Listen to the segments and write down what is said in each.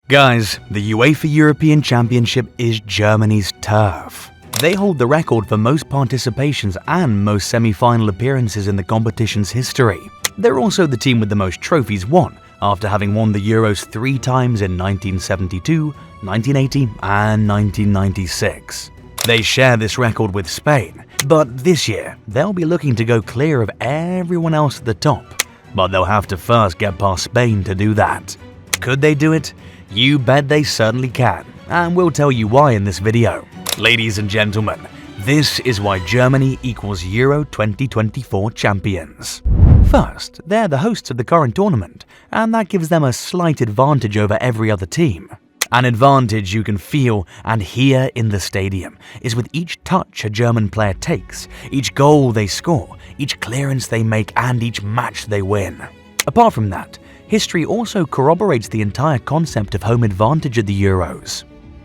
Guys, the UEFA European Championship is Germany's turf. They hold the record for most participations and most semi-final appearances in the competition's history. They're also the team with the most trophies won, after having won the Euros 3 times in 1972, 1980 and 1996. They share this record with Spain, but this year they'll be looking to go clear of everyone else at the top. But they'll have to first get past Spain to do that. Could they do it? You bet they certainly can, and we'll tell you why in this video. Ladies and gentlemen, this is why Germany equals Euro 2024 champions. First, they're the hosts of the current tournament, and that gives them a slight advantage over every other team. An advantage you can feel and hear in the stadium is with each touch a German player takes, each goal they score, each clearance they make, and each match they win. Apart from that, history also corroborates the entire concept of home advantage at the Euros.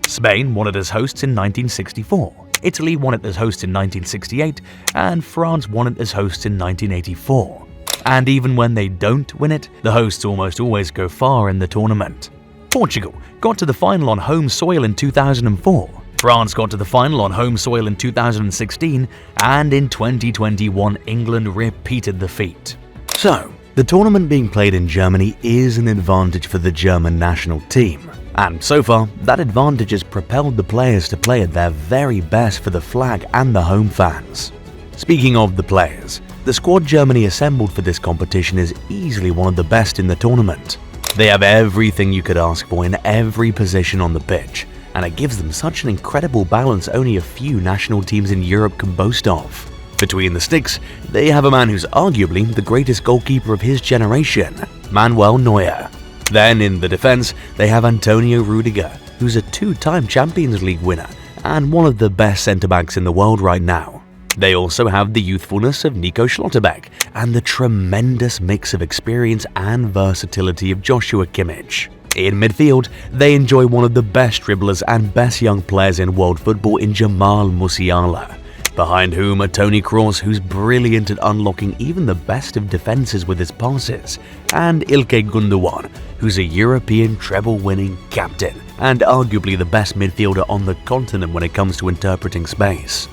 Spain won it as hosts in 1964, Italy won it as hosts in 1968, and France won it as hosts in 1984. And even when they don't win it, the hosts almost always go far in the tournament. Portugal got to the final on home soil in 2004, France got to the final on home soil in 2016, and in 2021 England repeated the feat. So, the tournament being played in Germany is an advantage for the German national team. And so far, that advantage has propelled the players to play at their very best for the flag and the home fans. Speaking of the players, the squad Germany assembled for this competition is easily one of the best in the tournament. They have everything you could ask for in every position on the pitch, and it gives them such an incredible balance only a few national teams in Europe can boast of. Between the sticks, they have a man who's arguably the greatest goalkeeper of his generation, Manuel Neuer. Then in the defense, they have Antonio Rudiger, who's a 2-time Champions League winner and one of the best centre-backs in the world right now. They also have the youthfulness of Nico Schlotterbeck and the tremendous mix of experience and versatility of Joshua Kimmich. In midfield, they enjoy one of the best dribblers and best young players in world football in Jamal Musiala, behind whom are Toni Kroos, who's brilliant at unlocking even the best of defenses with his passes, and Ilkay Gundogan, who's a European treble-winning captain and arguably the best midfielder on the continent when it comes to interpreting space.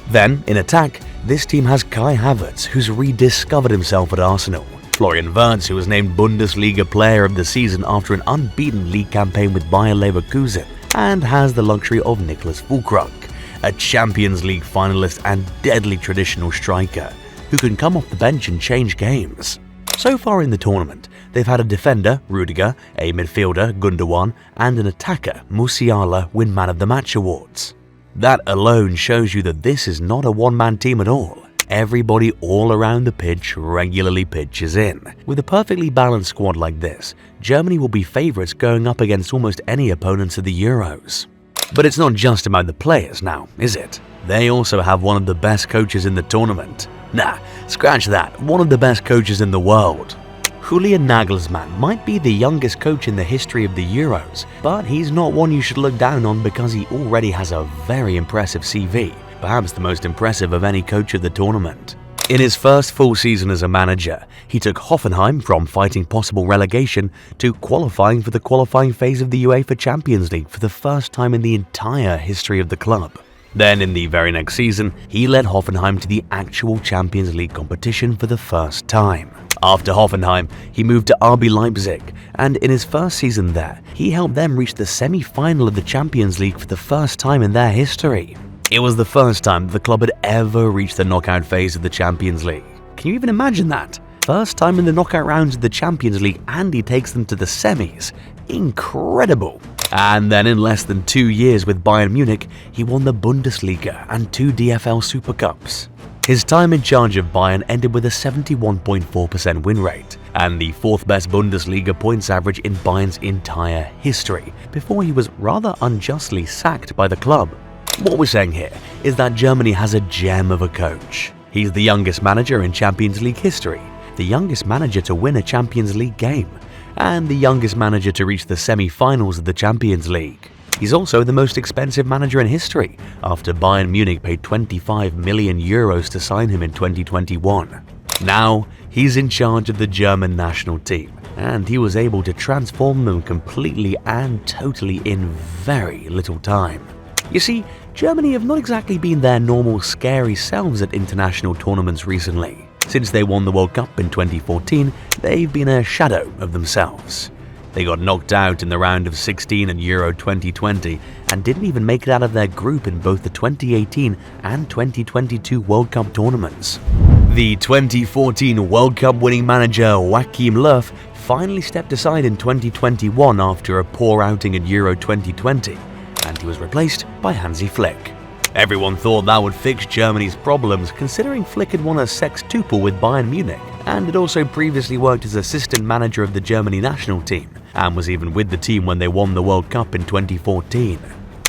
Then, in attack, this team has Kai Havertz, who's rediscovered himself at Arsenal, Florian Wirtz, who was named Bundesliga Player of the Season after an unbeaten league campaign with Bayer Leverkusen, and has the luxury of Niklas Füllkrug, a Champions League finalist and deadly traditional striker, who can come off the bench and change games. So far in the tournament, they've had a defender, Rudiger, a midfielder, Gundogan, and an attacker, Musiala, win Man of the Match awards. That alone shows you that this is not a one-man team at all. Everybody all around the pitch regularly pitches in. With a perfectly balanced squad like this, Germany will be favourites going up against almost any opponents at the Euros. But it's not just about the players now, is it? They also have one of the best coaches in the tournament. Nah, scratch that, one of the best coaches in the world. Julian Nagelsmann might be the youngest coach in the history of the Euros, but he's not one you should look down on because he already has a very impressive CV, perhaps the most impressive of any coach of the tournament. In his first full season as a manager, he took Hoffenheim from fighting possible relegation to qualifying for the qualifying phase of the UEFA Champions League for the first time in the entire history of the club. Then in the very next season, he led Hoffenheim to the actual Champions League competition for the first time. After Hoffenheim, he moved to RB Leipzig, and in his first season there, he helped them reach the semi-final of the Champions League for the first time in their history. It was the first time the club had ever reached the knockout phase of the Champions League. Can you even imagine that? First time in the knockout rounds of the Champions League, and he takes them to the semis. Incredible! And then in less than 2 years with Bayern Munich, he won the Bundesliga and 2 DFL Super Cups. His time in charge of Bayern ended with a 71.4% win rate and the 4th best Bundesliga points average in Bayern's entire history, before he was rather unjustly sacked by the club. What we're saying here is that Germany has a gem of a coach. He's the youngest manager in Champions League history, the youngest manager to win a Champions League game, and the youngest manager to reach the semi-finals of the Champions League. He's also the most expensive manager in history, after Bayern Munich paid 25 million euros to sign him in 2021. Now, he's in charge of the German national team, and he was able to transform them completely and totally in very little time. You see, Germany have not exactly been their normal scary selves at international tournaments recently. Since they won the World Cup in 2014, they've been a shadow of themselves. They got knocked out in the round of 16 at Euro 2020 and didn't even make it out of their group in both the 2018 and 2022 World Cup tournaments. The 2014 World Cup winning manager Joachim Löw finally stepped aside in 2021 after a poor outing at Euro 2020, and he was replaced by Hansi Flick. Everyone thought that would fix Germany's problems, considering Flick had won a sextuple with Bayern Munich and had also previously worked as assistant manager of the Germany national team, and was even with the team when they won the World Cup in 2014.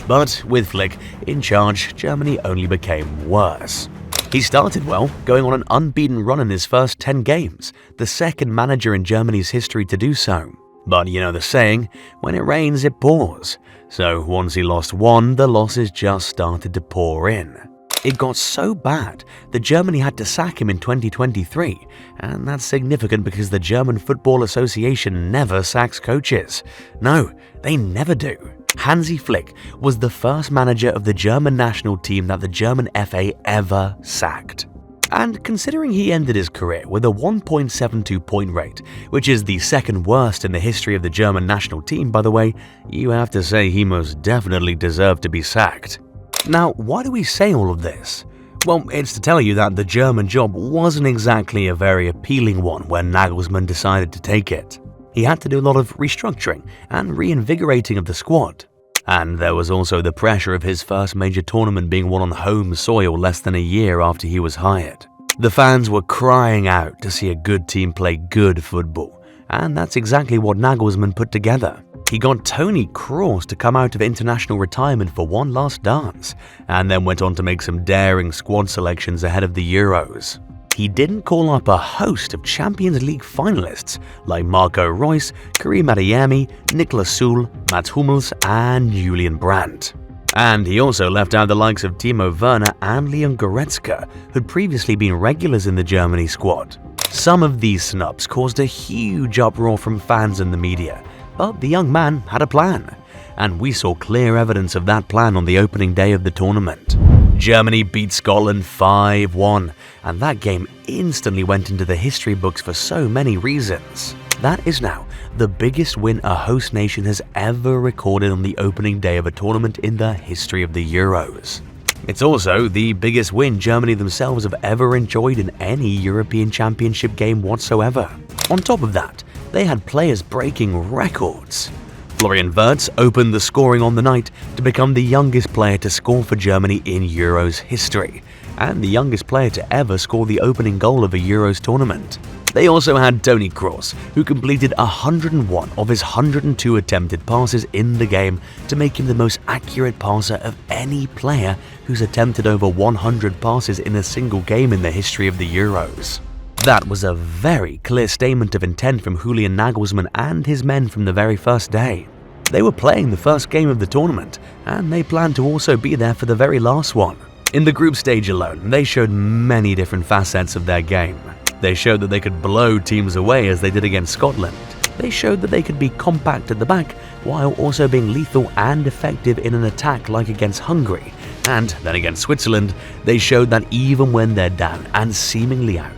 But with Flick in charge, Germany only became worse. He started well, going on an unbeaten run in his first 10 games, the second manager in Germany's history to do so. But you know the saying, when it rains it pours. So once he lost one, the losses just started to pour in. It got so bad that Germany had to sack him in 2023, and that's significant because the German Football Association never sacks coaches. No, they never do. Hansi Flick was the first manager of the German national team that the German FA ever sacked. And considering he ended his career with a 1.72 point rate, which is the second worst in the history of the German national team, by the way, you have to say he most definitely deserved to be sacked. Now, why do we say all of this? Well, it's to tell you that the German job wasn't exactly a very appealing one when Nagelsmann decided to take it. He had to do a lot of restructuring and reinvigorating of the squad. And there was also the pressure of his first major tournament being won on home soil less than a year after he was hired. The fans were crying out to see a good team play good football, and that's exactly what Nagelsmann put together. He got Toni Kroos to come out of international retirement for one last dance, and then went on to make some daring squad selections ahead of the Euros. He didn't call up a host of Champions League finalists like Marco Reus, Karim Adeyemi, Niklas Süle, Mats Hummels, and Julian Brandt. And he also left out the likes of Timo Werner and Leon Goretzka, who'd previously been regulars in the Germany squad. Some of these snubs caused a huge uproar from fans and the media, but the young man had a plan, and we saw clear evidence of that plan on the opening day of the tournament. Germany beat Scotland 5-1, and that game instantly went into the history books for so many reasons. That is now the biggest win a host nation has ever recorded on the opening day of a tournament in the history of the Euros. It's also the biggest win Germany themselves have ever enjoyed in any European Championship game whatsoever. On top of that, they had players breaking records. Florian Wirtz opened the scoring on the night to become the youngest player to score for Germany in Euros history, and the youngest player to ever score the opening goal of a Euros tournament. They also had Toni Kroos, who completed 101 of his 102 attempted passes in the game to make him the most accurate passer of any player who's attempted over 100 passes in a single game in the history of the Euros. That was a very clear statement of intent from Julian Nagelsmann and his men from the very first day. They were playing the first game of the tournament, and they planned to also be there for the very last one. In the group stage alone, they showed many different facets of their game. They showed that they could blow teams away as they did against Scotland. They showed that they could be compact at the back while also being lethal and effective in an attack like against Hungary. And then against Switzerland, they showed that even when they're down and seemingly out,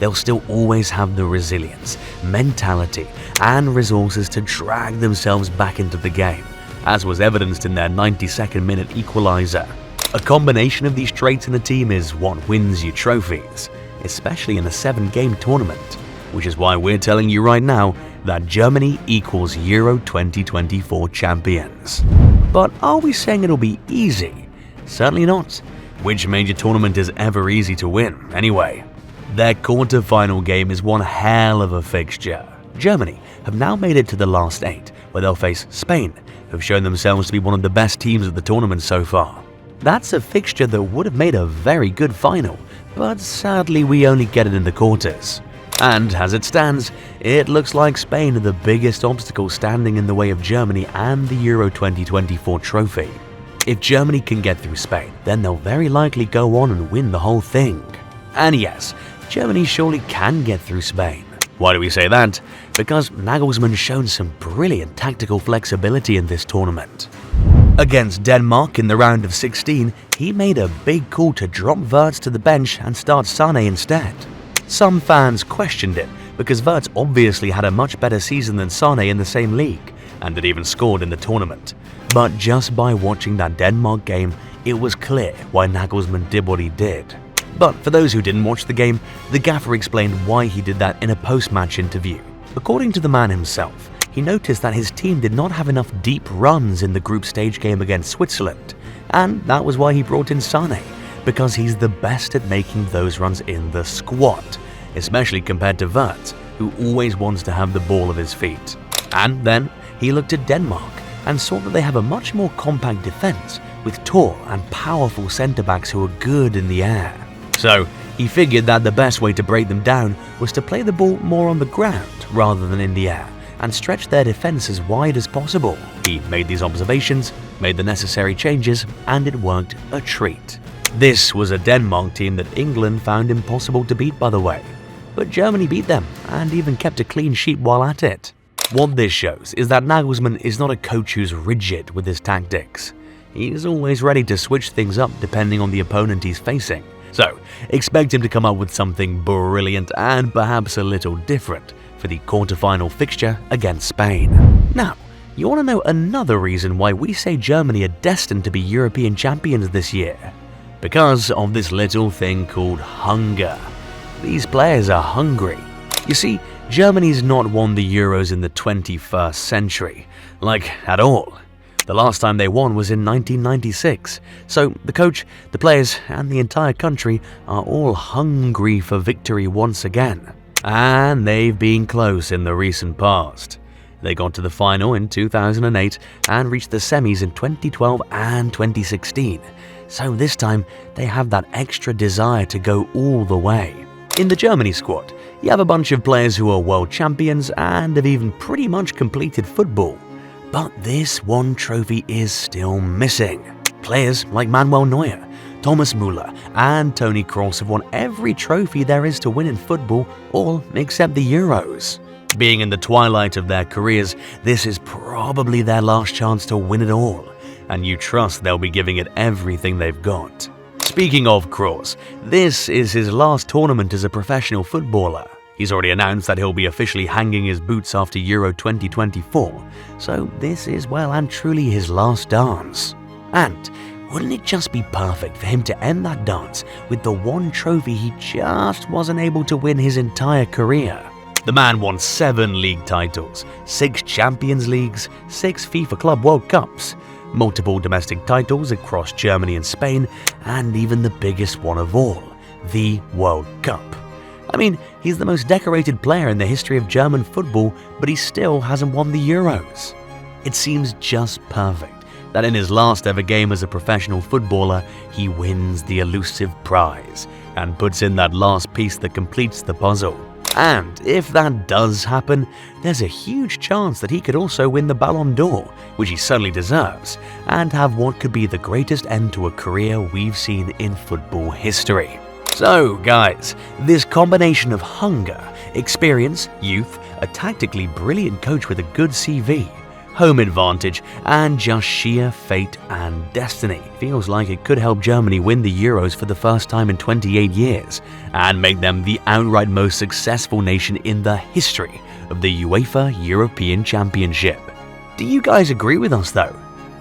they'll still always have the resilience, mentality, and resources to drag themselves back into the game, as was evidenced in their 92nd minute equaliser. A combination of these traits in a team is what wins you trophies, especially in a 7-game tournament, which is why we're telling you right now that Germany equals Euro 2024 champions. But are we saying it'll be easy? Certainly not. Which major tournament is ever easy to win, anyway? Their quarter-final game is one hell of a fixture. Germany have now made it to the last 8, where they'll face Spain, who've shown themselves to be one of the best teams of the tournament so far. That's a fixture that would have made a very good final, but sadly we only get it in the quarters. And as it stands, it looks like Spain are the biggest obstacle standing in the way of Germany and the Euro 2024 trophy. If Germany can get through Spain, then they'll very likely go on and win the whole thing. And yes, Germany surely can get through Spain. Why do we say that? Because Nagelsmann shown some brilliant tactical flexibility in this tournament. Against Denmark in the round of 16, he made a big call to drop Wirtz to the bench and start Sané instead. Some fans questioned it because Wirtz obviously had a much better season than Sané in the same league and had even scored in the tournament. But just by watching that Denmark game, it was clear why Nagelsmann did what he did. But for those who didn't watch the game, the gaffer explained why he did that in a post-match interview. According to the man himself, he noticed that his team did not have enough deep runs in the group stage game against Switzerland, and that was why he brought in Sané, because he's the best at making those runs in the squad, especially compared to Wirtz, who always wants to have the ball at his feet. And then he looked at Denmark and saw that they have a much more compact defense with tall and powerful centre-backs who are good in the air. So he figured that the best way to break them down was to play the ball more on the ground rather than in the air, and stretch their defense as wide as possible. He made these observations, made the necessary changes, and it worked a treat. This was a Denmark team that England found impossible to beat, by the way. But Germany beat them, and even kept a clean sheet while at it. What this shows is that Nagelsmann is not a coach who's rigid with his tactics. He's always ready to switch things up depending on the opponent he's facing. So, expect him to come up with something brilliant and perhaps a little different for the quarter-final fixture against Spain. Now, you want to know another reason why we say Germany are destined to be European champions this year? Because of this little thing called hunger. These players are hungry. You see, Germany's not won the Euros in the 21st century, like at all. The last time they won was in 1996, so the coach, the players, and the entire country are all hungry for victory once again. And they've been close in the recent past. They got to the final in 2008 and reached the semis in 2012 and 2016. So this time, they have that extra desire to go all the way. In the Germany squad, you have a bunch of players who are world champions and have even pretty much completed football. But this one trophy is still missing. Players like Manuel Neuer, Thomas Müller, and Toni Kroos have won every trophy there is to win in football, all except the Euros. Being in the twilight of their careers, this is probably their last chance to win it all, and you trust they'll be giving it everything they've got. Speaking of Kroos, this is his last tournament as a professional footballer. He's already announced that he'll be officially hanging his boots after Euro 2024, so this is well and truly his last dance. And wouldn't it just be perfect for him to end that dance with the one trophy he just wasn't able to win his entire career? The man won 7 league titles, 6 Champions Leagues, 6 FIFA Club World Cups, multiple domestic titles across Germany and Spain, and even the biggest one of all, the World Cup. I mean, he's the most decorated player in the history of German football, but he still hasn't won the Euros. It seems just perfect that in his last ever game as a professional footballer, he wins the elusive prize and puts in that last piece that completes the puzzle. And if that does happen, there's a huge chance that he could also win the Ballon d'Or, which he certainly deserves, and have what could be the greatest end to a career we've seen in football history. So guys, this combination of hunger, experience, youth, a tactically brilliant coach with a good CV, home advantage, and just sheer fate and destiny feels like it could help Germany win the Euros for the first time in 28 years and make them the outright most successful nation in the history of the UEFA European Championship. Do you guys agree with us though?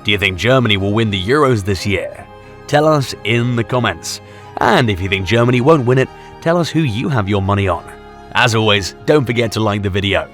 Do you think Germany will win the Euros this year? Tell us in the comments. And if you think Germany won't win it, tell us who you have your money on. As always, don't forget to like the video.